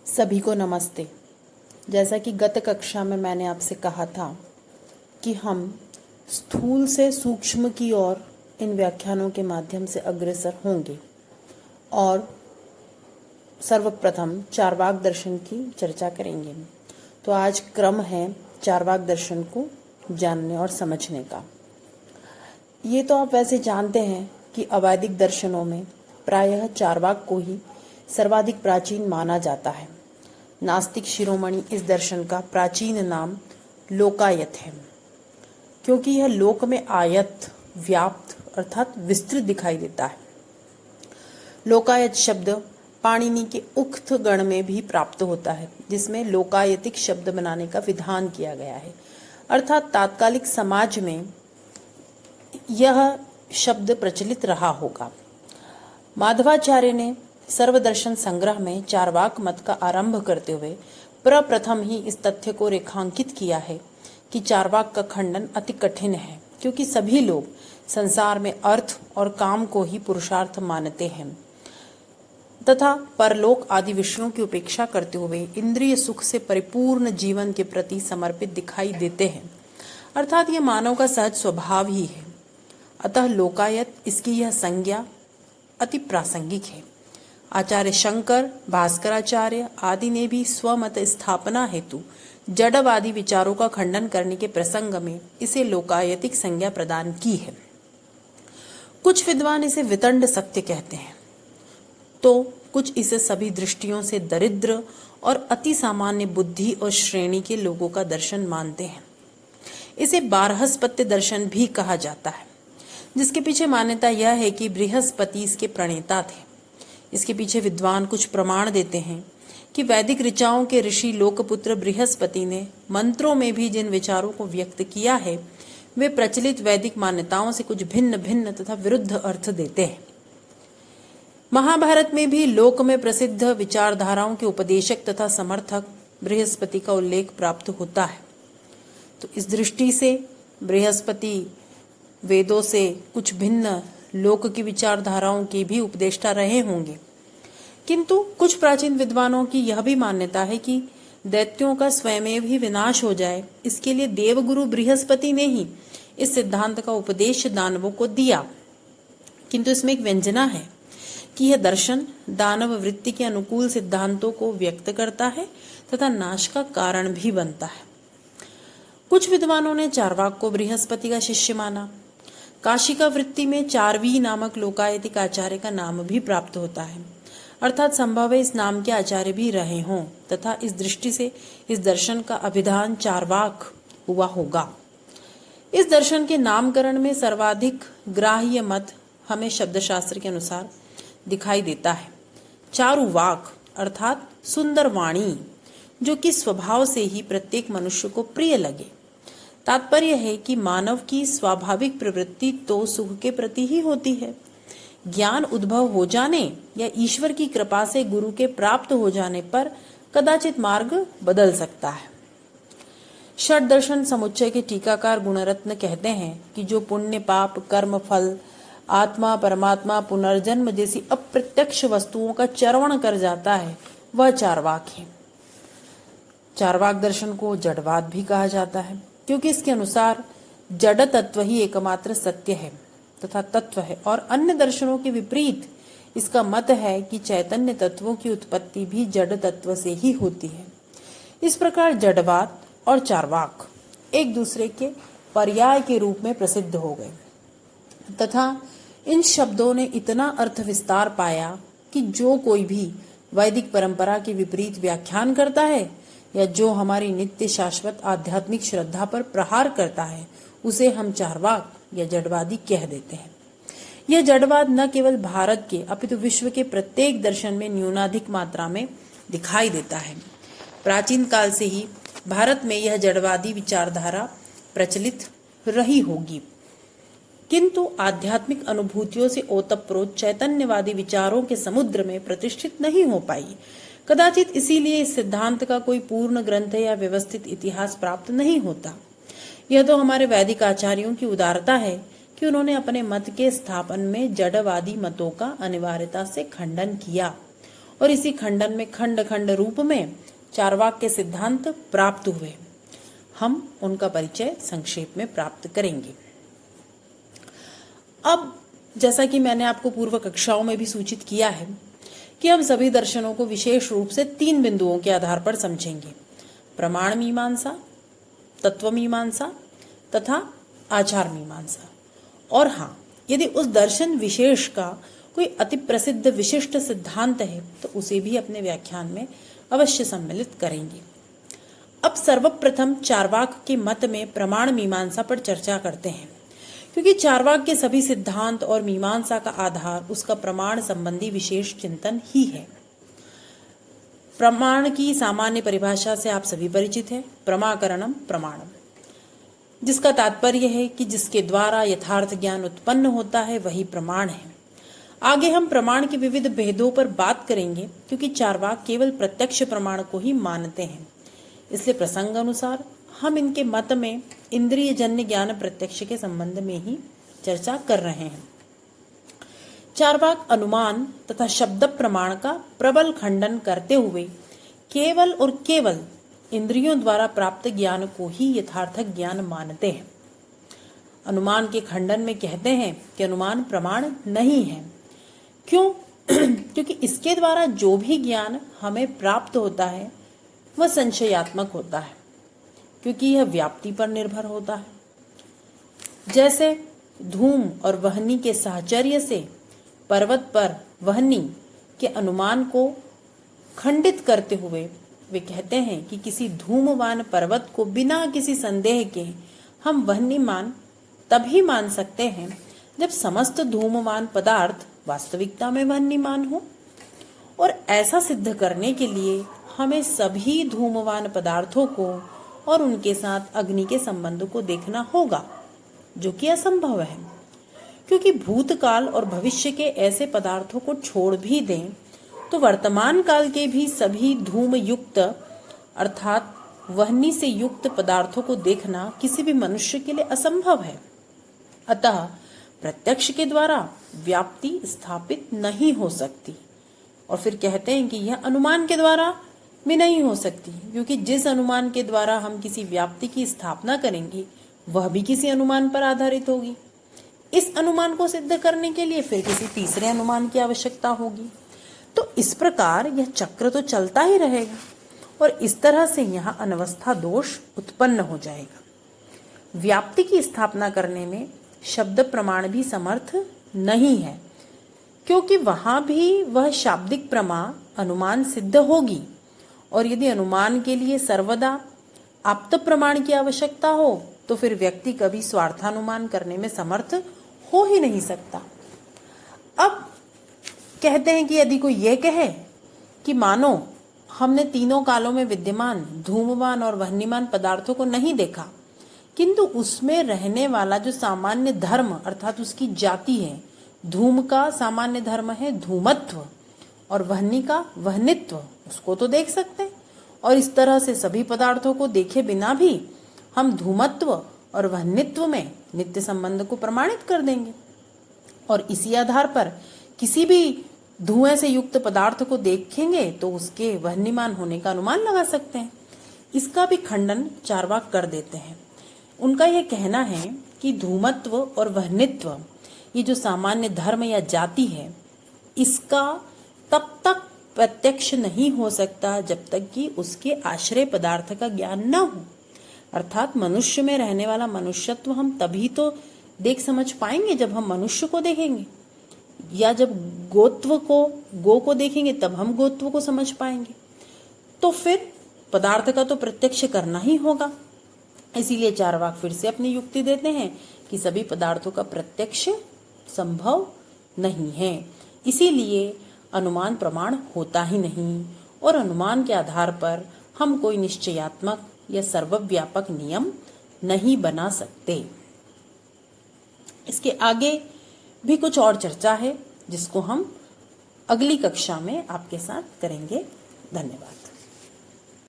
सभी को नमस्ते। जैसा कि गत कक्षा में मैंने आपसे कहा था कि हम स्थूल से सूक्ष्म की ओर इन व्याख्यानों के माध्यम से अग्रसर होंगे और सर्वप्रथम चारवाक दर्शन की चर्चा करेंगे। तो आज क्रम है चारवाक दर्शन को जानने और समझने का। ये तो आप वैसे जानते हैं कि अवैदिक दर्शनों में प्रायः चारवाक को ही सर्वाधिक प्राचीन माना जाता है। नास्तिक शिरोमणि इस दर्शन का प्राचीन नाम लोकायत है, क्योंकि यह लोक में आयत, व्याप्त अर्थात विस्तृत दिखाई देता है। लोकायत शब्द पाणिनि के उक्त गण में भी प्राप्त होता है, जिसमें लोकायतिक शब्द बनाने का विधान किया गया है। अर्थात तात्कालिक समाज में यह शब्द प्रचलित रहा होगा। माधवाचार्य ने सर्वदर्शन संग्रह में चारवाक मत का आरंभ करते हुए प्रप्रथम ही इस तथ्य को रेखांकित किया है कि चारवाक का खंडन अति कठिन है, क्योंकि सभी लोग संसार में अर्थ और काम को ही पुरुषार्थ मानते हैं तथा परलोक आदि विषयों की उपेक्षा करते हुए इंद्रिय सुख से परिपूर्ण जीवन के प्रति समर्पित दिखाई देते हैं। अर्थात यह मानव का सहज स्वभाव ही है। अतः लोकायत, इसकी यह संज्ञा अति प्रासंगिक है। आचार्य शंकर, भास्कराचार्य आदि ने भी स्वमत स्थापना हेतु जड़वादी विचारों का खंडन करने के प्रसंग में इसे लोकायतिक संज्ञा प्रदान की है। कुछ विद्वान इसे वितंड सत्य कहते हैं, तो कुछ इसे सभी दृष्टियों से दरिद्र और अति सामान्य बुद्धि और श्रेणी के लोगों का दर्शन मानते हैं। इसे बारहस्पत्य दर्शन भी कहा जाता है, जिसके पीछे मान्यता यह है कि बृहस्पति इसके प्रणेता थे। इसके पीछे विद्वान कुछ प्रमाण देते हैं कि वैदिक ऋचाओं के ऋषि लोकपुत्र बृहस्पति ने मंत्रों में भी जिन विचारों को व्यक्त किया है, वे प्रचलित वैदिक मान्यताओं से कुछ भिन्न भिन्न तथा विरुद्ध अर्थ देते हैं। महाभारत में भी लोक में प्रसिद्ध विचारधाराओं के उपदेशक तथा समर्थक बृहस्पति का उल्लेख प्राप्त होता है। तो इस दृष्टि से बृहस्पति वेदों से कुछ भिन्न लोक की विचारधाराओं के भी उपदेष्टा रहे होंगे। किंतु कुछ प्राचीन विद्वानों की यह भी मान्यता है कि दैत्यों का स्वयं ही विनाश हो जाए, इसके लिए देवगुरु बृहस्पति ने ही इस सिद्धांत का उपदेश दानवों को दिया। किंतु इसमें एक व्यंजना है कि यह दर्शन दानव वृत्ति के अनुकूल सिद्धांतों को व्यक्त करता है तथा नाश का कारण भी बनता है। कुछ विद्वानों ने चारवाक को बृहस्पति का शिष्य माना। काशिका वृत्ति में चारवी नामक लोकायतिक आचार्य का नाम भी प्राप्त होता है, अर्थात संभव है इस नाम के आचार्य भी रहे हों तथा इस दृष्टि से इस दर्शन का अभिधान चारवाक हुआ होगा। इस दर्शन के नामकरण में सर्वाधिक ग्राह्य मत हमें शब्दशास्त्र के अनुसार दिखाई देता है। चारुवाक अर्थात सुंदर वाणी, जो कि स्वभाव से ही प्रत्येक मनुष्य को प्रिय लगे। तात्पर्य है कि मानव की स्वाभाविक प्रवृत्ति तो सुख के प्रति ही होती है। ज्ञान उद्भव हो जाने या ईश्वर की कृपा से गुरु के प्राप्त हो जाने पर कदाचित मार्ग बदल सकता है। षट दर्शन समुच्चय के टीकाकार गुणरत्न कहते हैं कि जो पुण्य पाप कर्म फल आत्मा परमात्मा पुनर्जन्म जैसी अप्रत्यक्ष वस्तुओं का चर्वण कर जाता है, वह चारवाक है। चारवाक दर्शन को जड़वाद भी कहा जाता है, क्योंकि इसके अनुसार जड़ तत्व ही एकमात्र सत्य है तथा तत्व है, और अन्य दर्शनों के विपरीत इसका मत है कि चैतन्य तत्वों की उत्पत्ति भी जड़ तत्व से ही होती है। इस प्रकार जड़वाद और चारवाक एक दूसरे के पर्याय के रूप में प्रसिद्ध हो गए तथा इन शब्दों ने इतना अर्थ विस्तार पाया कि जो कोई भी वैदिक परंपरा के विपरीत व्याख्यान करता है या जो हमारी नित्य शाश्वत आध्यात्मिक श्रद्धा पर प्रहार करता है, उसे हम चारवाक या जड़वादी कह देते हैं। यह जड़वाद न केवल भारत के अपितु विश्व के प्रत्येक दर्शन में न्यूनाधिक मात्रा में दिखाई देता है। प्राचीन काल से ही भारत में यह जड़वादी विचारधारा प्रचलित रही होगी, किंतु आध्यात्मिक अनुभूतियों से ओतप्रोत चैतन्यवादी विचारों के समुद्र में प्रतिष्ठित नहीं हो पाई। कदाचित इसीलिए इस सिद्धांत का कोई पूर्ण ग्रंथ या व्यवस्थित इतिहास प्राप्त नहीं होता। यह तो हमारे वैदिक आचार्यों की उदारता है कि उन्होंने अपने मत के स्थापन में जड़वादी मतों का अनिवार्यता से खंडन किया और इसी खंडन में खंड खंड रूप में चार्वाक के सिद्धांत प्राप्त हुए। हम उनका परिचय संक्षेप में प्राप्त करेंगे। अब जैसा कि मैंने आपको पूर्व कक्षाओं में भी सूचित किया है कि हम सभी दर्शनों को विशेष रूप से 3 बिंदुओं के आधार पर समझेंगे: प्रमाण मीमांसा, तत्व मीमांसा तथा आचार मीमांसा। और हाँ, यदि उस दर्शन विशेष का कोई अति प्रसिद्ध विशिष्ट सिद्धांत है तो उसे भी अपने व्याख्यान में अवश्य सम्मिलित करेंगे। अब सर्वप्रथम चार्वाक के मत में प्रमाण मीमांसा पर चर्चा करते हैं, क्योंकि चार्वाक के सभी सिद्धांत और मीमांसा का आधार उसका प्रमाण संबंधी विशेष चिंतन ही है। प्रमाण की सामान्य परिभाषा से आप सभी परिचित हैं, प्रमाकरणम प्रमाणम, जिसका तात्पर्य है कि जिसके द्वारा यथार्थ ज्ञान उत्पन्न होता है वही प्रमाण है। आगे हम प्रमाण के विविध भेदों पर बात करेंगे, क्योंकि चार्वाक केवल प्रत्यक्ष प्रमाण को ही मानते हैं, इसलिए प्रसंग अनुसार हम इनके मत में इंद्रिय जन्य ज्ञान प्रत्यक्ष के संबंध में ही चर्चा कर रहे हैं। चार्वाक अनुमान तथा शब्द प्रमाण का प्रबल खंडन करते हुए केवल और केवल इंद्रियों द्वारा प्राप्त ज्ञान को ही यथार्थ ज्ञान मानते हैं। अनुमान के खंडन में कहते हैं कि अनुमान प्रमाण नहीं है। क्यों? क्योंकि इसके द्वारा जो भी ज्ञान हमें प्राप्त होता है वह संशयात्मक होता है, क्योंकि यह व्याप्ति पर निर्भर होता है। जैसे धूम और वह्नि के साहचर्य से पर्वत पर वह्नि के अनुमान को खंडित करते हुए वे कहते हैं कि किसी धूमवान पर्वत को बिना किसी संदेह के हम वह्निमान तभी मान सकते हैं जब समस्त धूमवान पदार्थ वास्तविकता में वह्निमान हो। और ऐसा सिद्ध करने के लिए हमें सभी धूमवान पदार्थों को और उनके साथ अग्नि के संबंध को देखना होगा, जो कि असंभव है, क्योंकि भूतकाल और भविष्य के ऐसे पदार्थों को छोड़ भी दें तो वर्तमान काल के भी सभी धूम युक्त अर्थात वह्नि से युक्त पदार्थों को देखना किसी भी मनुष्य के लिए असंभव है। अतः प्रत्यक्ष के द्वारा व्याप्ति स्थापित नहीं हो सकती। और फिर कहते हैं कि यह अनुमान के द्वारा भी नहीं हो सकती, क्योंकि जिस अनुमान के द्वारा हम किसी व्याप्ति की स्थापना करेंगे वह भी किसी अनुमान पर आधारित होगी। इस अनुमान को सिद्ध करने के लिए फिर किसी तीसरे अनुमान की आवश्यकता होगी। तो इस प्रकार यह चक्र तो चलता ही रहेगा और इस तरह से यहाँ अनवस्था दोष उत्पन्न हो जाएगा। व्याप्ति की स्थापना करने में शब्द प्रमाण भी समर्थ नहीं है, क्योंकि वहां भी वह शाब्दिक प्रमा अनुमान सिद्ध होगी। और यदि अनुमान के लिए सर्वदा आप्त प्रमाण की आवश्यकता हो तो फिर व्यक्ति कभी स्वार्थानुमान करने में समर्थ हो ही नहीं सकता। अब कहते हैं कि यदि कोई यह कहे कि मानो हमने तीनों कालों में विद्यमान धूमवान और वह्निमान पदार्थों को नहीं देखा, किंतु उसमें रहने वाला जो सामान्य धर्म अर्थात उसकी जाति है, धूम का सामान्य धर्म है धूमत्व और वह्नि का वह्नित्व, उसको तो देख सकते हैं। और इस तरह से सभी पदार्थों को देखे बिना भी हम धूमत्व और वह्नित्व में नित्य संबंध को प्रमाणित कर देंगे। और इसी आधार पर किसी भी धुएं से युक्त पदार्थ को देखेंगे तो उसके वह्निमान होने का अनुमान लगा सकते हैं। इसका भी खंडन चार्वाक कर देते हैं। उनका यह कहना है कि धूमत्व और वह्नित्व ये जो सामान्य धर्म या जाति है, इसका तब तक प्रत्यक्ष नहीं हो सकता जब तक कि उसके आश्रय पदार्थ का ज्ञान न हो। अर्थात मनुष्य में रहने वाला मनुष्यत्व हम तभी तो देख समझ पाएंगे जब हम मनुष्य को देखेंगे, या जब गो को देखेंगे तब हम गोत्व को समझ पाएंगे। तो फिर पदार्थ का तो प्रत्यक्ष करना ही होगा। इसीलिए चार्वाक फिर से अपनी युक्ति देते हैं कि सभी पदार्थों का प्रत्यक्ष संभव नहीं है, इसीलिए अनुमान प्रमाण होता ही नहीं और अनुमान के आधार पर हम कोई निश्चयात्मक या सर्वव्यापक नियम नहीं बना सकते। इसके आगे भी कुछ और चर्चा है जिसको हम अगली कक्षा में आपके साथ करेंगे। धन्यवाद।